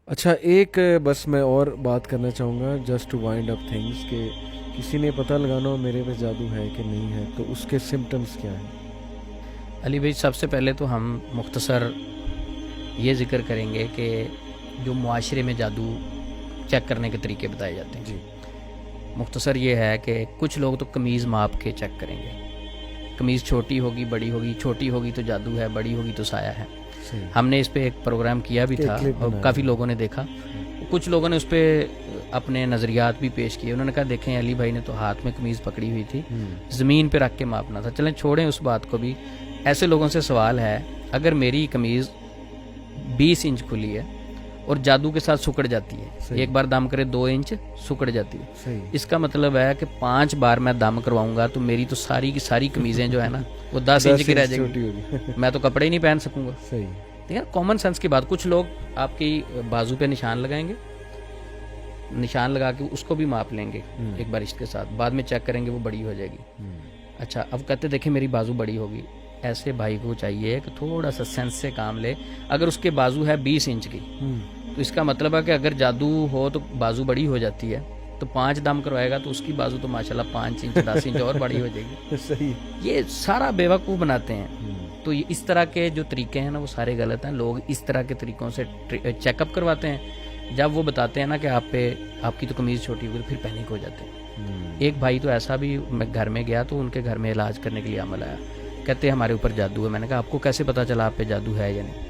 اچھا ایک بس میں اور بات کرنا چاہوں گا just to wind up things کہ کسی نے پتہ لگانا ہو میرے پہ جادو ہے کہ نہیں ہے تو اس کے سمٹمز کیا ہیں؟ علی بھائی سب سے پہلے تو ہم مختصر یہ ذکر کریں گے کہ جو معاشرے میں جادو چیک کرنے کے طریقے بتائے جاتے ہیں. جی مختصر یہ ہے کہ کچھ لوگ تو قمیض ماپ کے چیک کریں گے. قمیض چھوٹی ہوگی بڑی ہوگی، چھوٹی ہوگی تو جادو ہے، بڑی ہوگی تو سایہ ہے. صحیح. ہم نے اس پہ ایک پروگرام کیا بھی تھا اور کافی لوگوں نے دیکھا. کچھ لوگوں نے اس پہ اپنے نظریات بھی پیش کیے. انہوں نے کہا دیکھیں علی بھائی نے تو ہاتھ میں قمیض پکڑی ہوئی تھی، زمین پہ رکھ کے ماپنا تھا. چلیں چھوڑیں اس بات کو بھی. ایسے لوگوں سے سوال ہے اگر میری قمیض 20 انچ کھلی ہے اور جادو کے ساتھ سکڑ جاتی ہے، ایک بار دم کرے 2 انچ سکڑ جاتی ہے، اس کا مطلب ہے کہ 5 بار میں دم کرواؤں گا تو میری تو ساری کی ساری قمیضیں جو ہے نا وہ 10 انچ کی رہ جائیں گی. میں تو کپڑے ہی نہیں پہن سکوں گا. ٹھیک ہے، کامن سینس کی بات. کچھ لوگ آپ کی بازو پہ نشان لگائیں گے، نشان لگا کے اس کو بھی ماپ لیں گے ایک بار اس کے ساتھ، بعد میں چیک کریں گے وہ بڑی ہو جائے گی. اچھا اب کہتے دیکھیں میری بازو بڑی ہوگی. ایسے بھائی کو چاہیے کہ تھوڑا سا سینس سے کام لے. اگر اس کے بازو ہے 20 انچ کی تو اس کا مطلب ہے کہ اگر جادو ہو تو بازو بڑی ہو جاتی ہے، تو 5 دم کروائے گا تو اس کی بازو تو ماشاءاللہ 5 انچ 10 انچ اور بڑی ہو جائے گی. صحیح. یہ سارا بیوقوف بناتے ہیں. تو یہ اس طرح کے جو طریقے ہیں نا وہ سارے غلط ہیں. لوگ اس طرح کے طریقوں سے چیک اپ کرواتے ہیں. جب وہ بتاتے ہیں نا کہ آپ کی تو قمیض چھوٹی ہوئی پھر پینک ہو جاتے ہیں. ایک بھائی تو ایسا بھی، میں گھر میں گیا تو ان کے گھر میں علاج کرنے کے لیے عمل آیا. کہتے ہمارے اوپر جادو ہے. میں نے کہا آپ کو کیسے پتہ چلا آپ پہ جادو ہے یا نہیں؟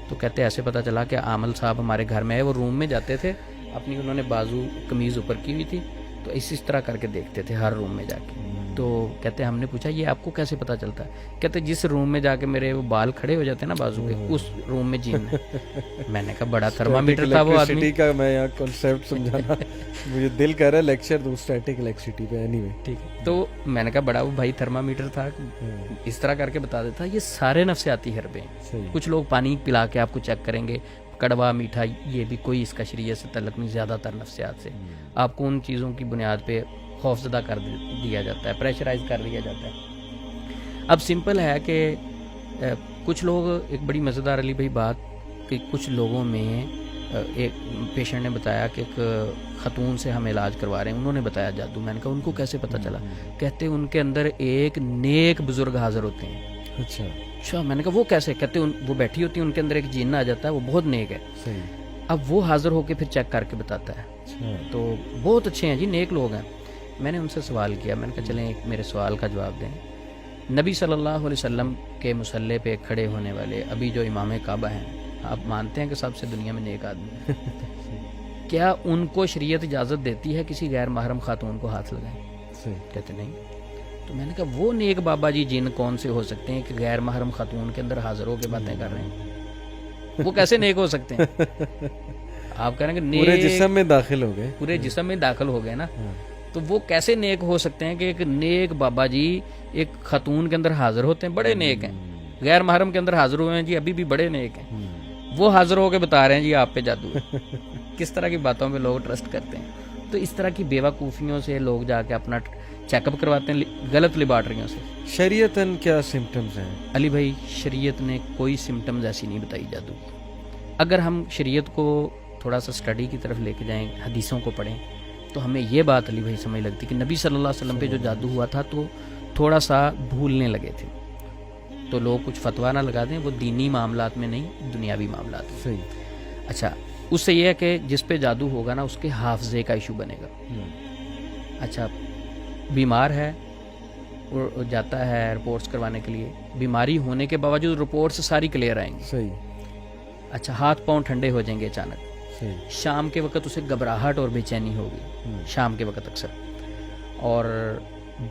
تو کہتے ایسے پتہ چلا کہ عامل صاحب ہمارے گھر میں ہے. وہ روم میں جاتے تھے اپنی، انہوں نے بازو قمیض اوپر کی ہوئی تھی تو اس طرح کر کے دیکھتے تھے ہر روم میں جا کے. تو کہتے ہم نے پوچھا یہ آپ کو کیسے پتہ چلتا ہے؟ کہتے جس روم میں جا کے میرے وہ بال کھڑے ہو جاتے ہیں نا بازو کے، اس روم میں جین ہے. میں نے کہا بڑا تھرمامیٹر تھا وہ آدمی کا. میں یہاں کنسیپٹ سمجھانا مجھے دل کر رہا ہے لیکچر دوں اسٹیٹک الیکٹریسٹی پہ. اینی وے ٹھیک ہے. تو میں نے کہا بڑا وہ بھائی تھرمامیٹر تھا، اس طرح کر کے بتا دیتا. یہ سارے نفسیاتی حربے ہیں. کچھ لوگ پانی پلا کے آپ کو چیک کریں گے، کڑوا میٹھا، یہ بھی کوئی اس کا شریعت سے تعلق نہیں. زیادہ تر نفسیات سے آپ کو ان چیزوں کی بنیاد پہ خوفزدہ کر دیا جاتا ہے، پریشرائز کر دیا جاتا ہے. اب سمپل ہے کہ کچھ لوگ، ایک بڑی مزیدار علی بھائی بات کہ کچھ لوگوں میں ایک پیشنٹ نے بتایا کہ ایک خاتون سے ہم علاج کروا رہے ہیں، انہوں نے بتایا جادو. میں نے کہا ان کو کیسے پتہ چلا؟ کہتے ان کے اندر ایک نیک بزرگ حاضر ہوتے ہیں. اچھا. میں نے کہا وہ کیسے؟ کہتے وہ بیٹھی ہوتی ہیں، ان کے اندر ایک جن آ جاتا ہے، وہ بہت نیک ہے. اب وہ حاضر ہو کے پھر چیک کر کے بتاتا ہے. تو بہت اچھے ہیں جی، نیک لوگ ہیں. میں نے ان سے سوال کیا، میں نے کہا چلیں ایک میرے سوال کا جواب دیں. نبی صلی اللہ علیہ وسلم کے مصلی پہ کھڑے ہونے والے ابھی جو امام کعبہ ہیں، آپ مانتے ہیں کہ سب سے دنیا میں نیک آدمی ہیں؟ کیا ان کو شریعت اجازت دیتی ہے کسی غیر محرم خاتون کو ہاتھ لگائیں؟ کہتے نہیں. تو میں نے کہا وہ نیک بابا جی جن کون سے ہو سکتے ہیں کہ غیر محرم خاتون کے اندر حاضر ہو کے باتیں کر رہے ہیں؟ وہ کیسے نیک ہو سکتے ہیں؟ آپ کہہ رہے ہیں کہ پورے جسم میں داخل ہو گئے، پورے جسم میں داخل ہو گئے نا. تو وہ کیسے نیک ہو سکتے ہیں کہ ایک نیک بابا جی ایک خاتون کے اندر حاضر ہوتے ہیں، بڑے نیک ہیں. غیر محرم کے اندر حاضر ہوئے ہیں جی، ابھی بھی بڑے نیک ہیں. وہ حاضر ہو کے بتا رہے ہیں جی آپ پہ جادو ہے. کس طرح کی باتوں پہ لوگ ٹرسٹ کرتے ہیں. تو اس طرح کی بیوقوفیوں سے لوگ جا کے اپنا چیک اپ کرواتے ہیں، غلط لیبارٹریوں سے. شریعتاً کیا سمٹمز ہیں علی بھائی؟ شریعت نے کوئی سمٹمز ایسی نہیں بتائی جادو کی. اگر ہم شریعت کو تھوڑا سا اسٹڈی کی طرف لے کے جائیں، حدیثوں کو پڑھیں، تو ہمیں یہ بات علی بھائی سمجھ لگتی کہ نبی صلی اللہ علیہ وسلم پہ جو جادو ہوا تھا تو تھوڑا سا بھولنے لگے تھے. تو لوگ کچھ فتویٰ نہ لگا دیں، وہ دینی معاملات میں نہیں، دنیاوی معاملات میں. صحیح. اچھا، اس سے یہ ہے کہ جس پہ جادو ہوگا نا اس کے حافظے کا ایشو بنے گا. اچھا، بیمار ہے، جاتا ہے رپورٹس کروانے کے لیے، بیماری ہونے کے باوجود رپورٹس ساری کلیئر آئیں گی. صحیح. اچھا، ہاتھ پاؤں ٹھنڈے ہو جائیں گے اچانک. شام کے وقت اسے گھبراہٹ اور بے چینی ہوگی شام کے وقت اکثر، اور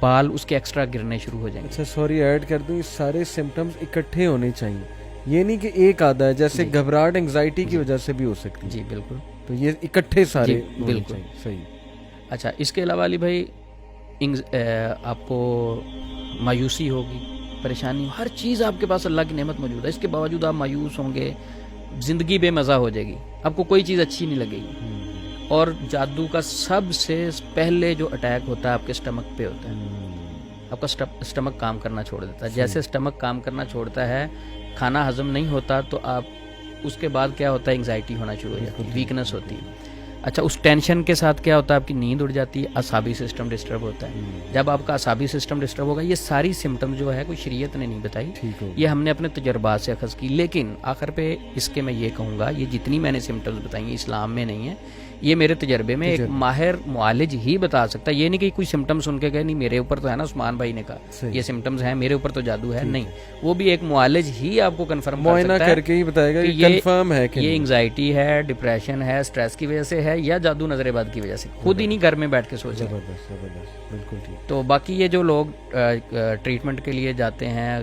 بال اس کے ایکسٹرا گرنے شروع ہو جائیں گے. اچھا سوری ایڈ کر دوں، یہ سارے سمٹمز اکٹھے ہونے چاہیے، یہ نہیں کہ ایک آدھا ہے. جیسے گھبراہٹ انگزائٹی کی وجہ سے بھی ہو سکتی ہے. جی بالکل. تو یہ اکٹھے سارے بالکل صحیح. اچھا، اس کے علاوہ علی بھائی آپ کو مایوسی ہوگی، پریشانی، ہر چیز آپ کے پاس اللہ کی نعمت موجود ہے، اس کے باوجود آپ مایوس ہوں گے، زندگی بے مزہ ہو جائے گی، آپ کو کوئی چیز اچھی نہیں لگے گی. اور جادو کا سب سے پہلے جو اٹیک ہوتا ہے آپ کے اسٹمک پہ ہوتا ہے. آپ کا اسٹمک کام کرنا چھوڑ دیتا ہے. جیسے اسٹمک کام کرنا چھوڑتا ہے، کھانا ہضم نہیں ہوتا تو آپ اس کے بعد کیا ہوتا ہے انگزائٹی ہونا شروع ہو جاتی ہے, ویکنس ہوتی ہے. اچھا اس ٹینشن کے ساتھ کیا ہوتا ہے, آپ کی نیند اڑ جاتی ہے, اعصابی سسٹم ڈسٹرب ہوتا ہے. جب آپ کا اعصابی سسٹم ڈسٹرب ہوگا, یہ ساری سمٹم جو ہے کوئی شریعت نے نہیں بتائی, یہ ہم نے اپنے تجربات سے اخذ کی. لیکن آخر پہ اس کے میں یہ کہوں گا, یہ جتنی میں نے سمٹمز بتائی ہیں اسلام میں نہیں ہیں, یہ میرے تجربے میں ایک ماہر معالج ہی بتا سکتا ہے. یہ نہیں کہ کوئی سمٹم سن کے گئے, نہیں میرے اوپر تو ہے نا, عثمان بھائی نے کہا یہ سمٹمز ہیں, میرے اوپر تو جادو ہے, نہیں, وہ بھی ایک معالج ہی آپ کو کنفرم کر سکتا ہے, کر کے ہی بتائے گا کہ کنفرم ہے کہ یہ انگزائٹی ہے, ڈپریشن ہے, سٹریس کی وجہ سے ہے, یا جادو نظر بد کی وجہ سے. خود ہی نہیں گھر میں بیٹھ کے سوچے. بالکل ٹھیک. تو باقی یہ جو لوگ ٹریٹمنٹ کے لیے جاتے ہیں,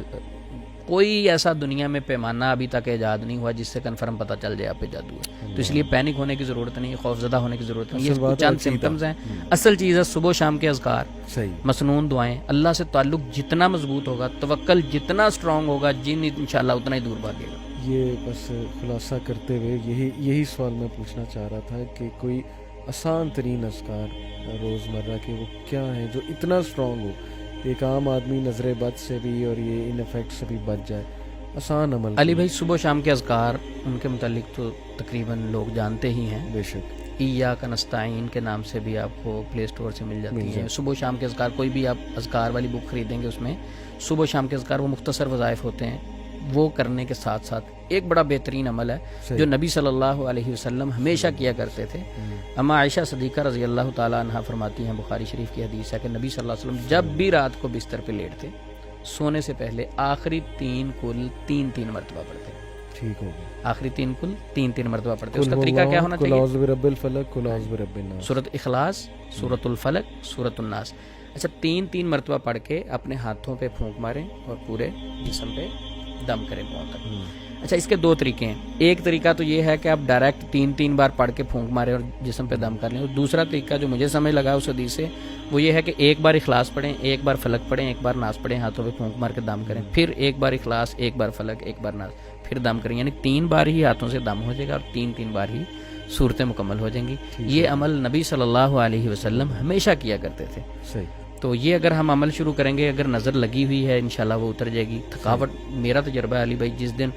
کوئی ایسا دنیا میں پیمانہ ابھی تک ایجاد نہیں ہوا جس سے کنفرم پتہ چل جائے آپ پہ جادو ہے. تو اس لیے پینک ہونے کی ضرورت نہیں, خوف زدہ ہونے کی ضرورت نہیں. یہ چند سمٹمز ہیں. اصل چیز ہے صبح شام کے اذکار, مسنون دعائیں, اللہ سے تعلق جتنا مضبوط ہوگا, توکل جتنا اسٹرانگ ہوگا, جن انشاءاللہ اتنا ہی دور بھاگے گا. یہ بس خلاصہ کرتے ہوئے یہی سوال میں پوچھنا چاہ رہا تھا کہ کوئی آسان ترین اذکار روزمرہ کے وہ کیا ہیں جو اتنا اسٹرانگ ہو, ایک عام آدمی نظر بد سے بھی اور یہ ان افیکٹ سے بھی بچ جائے, آسان عمل. علی بھائی صبح شام کے اذکار ان کے متعلق تو تقریباً لوگ جانتے ہی ہیں. بے شک. ایاک نستعین کے نام سے بھی آپ کو پلے اسٹور سے مل جاتی ہیں. صبح شام کے اذکار, کوئی بھی آپ اذکار والی بک خریدیں گے اس میں صبح شام کے اذکار, وہ مختصر وظائف ہوتے ہیں. وہ کرنے کے ساتھ ساتھ ایک بڑا بہترین عمل ہے جو نبی صلی اللہ علیہ وسلم ہمیشہ کیا کرتے تھے. اما عائشہ صدیقہ رضی اللہ تعالیٰ عنہا فرماتی ہیں, بخاری شریف کی حدیث ہے کہ نبی صلی اللہ علیہ وسلم جب بھی رات کو بستر پہ لیٹتے, سونے سے پہلے آخری 3 کل 3 مرتبہ پڑھتے. ٹھیک ہو گیا. آخری 3 کل 3 مرتبہ پڑھتے. اس کا طریقہ کیا ہونا چاہیے؟ قل اعوذ برب الفلق, قل اعوذ برب الناس, سورۃ اخلاص, سورۃ الفلق, سورۃ الناس. اچھا 3 مرتبہ پڑھ کے اپنے ہاتھوں پہ پھونک ماریں اور پورے جسم پہ دم کریں پاؤں تک. اچھا اس کے 2 طریقے ہیں. ایک طریقہ تو یہ ہے کہ آپ ڈائریکٹ 3 بار پڑھ کے پھونک ماریں اور جسم پہ دم کر لیں. اور دوسرا طریقہ جو مجھے سمجھ لگا اس حدیث سے, وہ یہ ہے کہ 1 بار اخلاص پڑھیں, 1 بار فلق پڑھیں, 1 بار ناس پڑھیں, ہاتھوں پہ پھونک مار کے دم کریں, پھر 1 بار اخلاص, 1 بار فلق, 1 بار ناس, پھر دم کریں. یعنی 3 بار ہی ہاتھوں سے دم ہو جائے گا اور 3 بار ہی صورتیں مکمل ہو جائیں گی. یہ عمل نبی صلی اللہ علیہ وسلم ہمیشہ کیا کرتے تھے. صحیح. تو یہ اگر ہم عمل شروع کریں گے, اگر نظر لگی ہوئی ہے انشاءاللہ وہ اتر جائے گی. تھکاوٹ, میرا تجربہ ہے علی بھائی, جس دن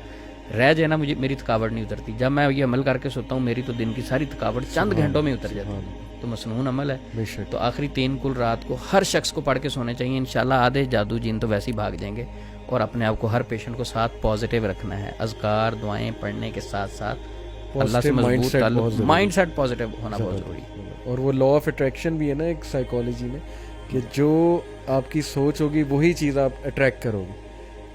رہ جائے نا میری تھکاوٹ نہیں اترتی. جب میں یہ عمل کر کے سوتا ہوں, میری تو دن کی ساری تھکاوٹ چند گھنٹوں میں اتر جاتی ہے. تو مسنون عمل ہے. تو آخری 3 کل رات کو ہر شخص کو پڑھ کے سونے چاہیے. انشاءاللہ آدھے جادو جن تو ویسے ہی بھاگ جائیں گے. اور اپنے آپ کو ہر پیشنٹ کو ساتھ پازیٹیو رکھنا ہے. اذکار دعائیں پڑھنے کے ساتھ ساتھ اللہ سے مضبوط تعلق, مائنڈ سیٹ پازیٹیو ہونا بہت ضروری ہے. اور وہ لا آف اٹریکشن بھی ہے نا ایک سائیکالوجی میں, کہ جو آپ کی سوچ ہوگی وہی چیز آپ اٹریکٹ کرو گے.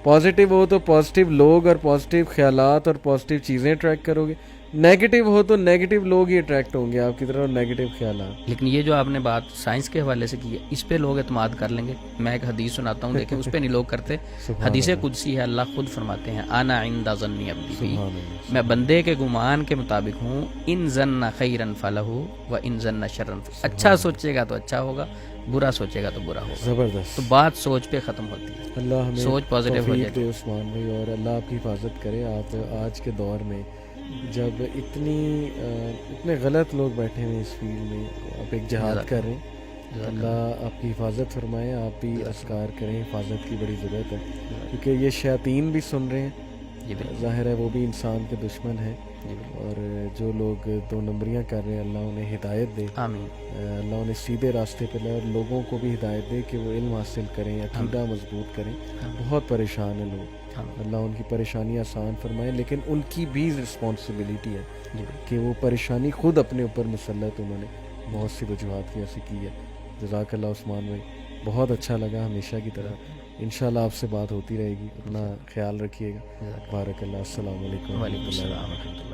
پازیٹیو ہو تو پازیٹیو لوگ اور پازیٹیو خیالات اور پازیٹیو چیزیں اٹریکٹ کرو گے. نیگیٹو ہو تو نیگیٹو لوگ ہی اٹریکٹ ہوں گے آپ کی طرف, نیگیٹو خیالات. لیکن یہ جو آپ نے بات سائنس کے حوالے سے کی ہے, اس پہ لوگ اعتماد کر لیں گے. میں ایک حدیث سناتا ہوں, دیکھیں اس پہ نہیں لوگ کرتے. حدیث قدسی ہے, اللہ خود فرماتے ہیں, انا عند ظن عبدی بی, میں بندے کے گمان کے مطابق ہوں. ان ظن خیرا فلہ و ان ظن شرا, اچھا سوچے گا تو اچھا ہوگا, برا سوچے گا تو برا ہوگا. زبردست. تو بات سوچ پہ ختم ہوتی ہے. اللہ ہمیں سوچ پازیٹیو ہو جائے دے عثمان بھائی, اور اللہ آپ کی حفاظت کرے. آپ آج کے دور میں جب اتنے غلط لوگ بیٹھے ہوئے اس فیلڈ میں, آپ ایک جہاد کر رہے ہیں, اللہ آپ کی حفاظت فرمائے. آپ بھی اذکار کریں, حفاظت کی بڑی ضرورت ہے, کیونکہ یہ شیاطین بھی سن رہے ہیں. ظاہر ہے وہ بھی انسان کے دشمن ہیں, اور جو لوگ 2 نمبریاں کر رہے ہیں, اللہ انہیں ہدایت دے. اللہ انہیں سیدھے راستے پہ لائے, اور لوگوں کو بھی ہدایت دے کہ وہ علم حاصل کریں, عقیدہ مضبوط کریں. بہت پریشان ہیں لوگ, اللہ ان کی پریشانی آسان فرمائے. لیکن ان کی بھی رسپانسبلٹی ہے کہ وہ پریشانی خود اپنے اوپر مسلط انہوں نے بہت سی وجوہات کی ایسی کی ہے. جزاک اللہ عثمان بھائی, بہت اچھا لگا ہمیشہ کی طرح. انشاءاللہ آپ سے بات ہوتی رہے گی. اپنا خیال رکھیے گا. بارک اللہ. السلام علیکم. وعلیکم السلام.